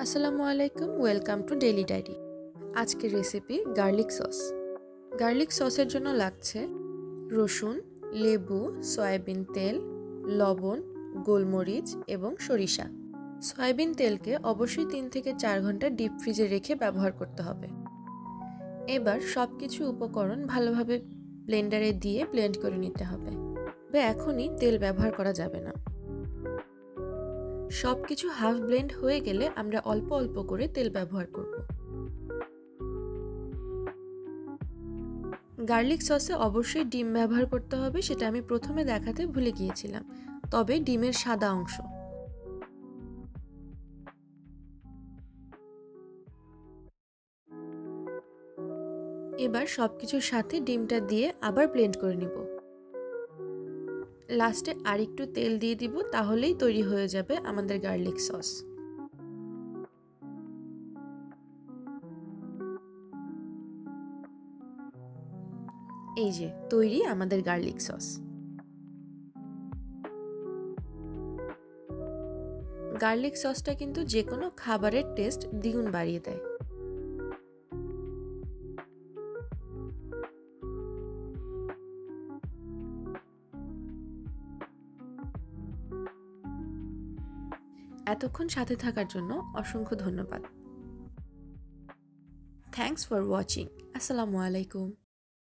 আসসালামু আলাইকুম, welcome to daily diary. আজকের রেসিপি গার্লিক সস। গার্লিক সসের জন্য লাগছে রসুন, লেবু, সয়াবিন তেল, লবণ, গোলমরিচ এবং সরিষা। সয়াবিন তেলকে অবশ্যই 3 থেকে 4 ঘন্টা ডিপ ফ্রিজে রেখে ব্যবহার করতে হবে। এবার সব কিছু উপকরণ ভালোভাবে ব্লেন্ডারে দিয়ে ব্লেন্ড করে নিতে হবে। তবে এখনই তেল ব্যবহার করা যাবে না। সব কিছু হাফ ব্লেন্ড হয়ে গেলে আমরা অল্প অল্প করে তেল ব্যবহার করব। গার্লিক সসে অবশ্যই ডিম ব্যবহার করতে হবে, সেটা আমি প্রথমে দেখাতে ভুলে গিয়েছিলাম। তবে ডিমের সাদা অংশ। এবার সবকিছুর সাথে ডিমটা দিয়ে আবার ব্লেন্ড করে নিব। লাস্টে আরেকটু তেল দিয়ে দিব, তাহলেই তৈরি হয়ে যাবে আমাদের গার্লিক সস। এই যে তৈরি আমাদের গার্লিক সস। গার্লিক সসটা কিন্তু যে কোনো খাবারের টেস্ট দ্বিগুণ বাড়িয়ে দেয়। এতক্ষণ সাথে থাকার জন্য অসংখ্য ধন্যবাদ। Thanks for watching. আসসালামু আলাইকুম।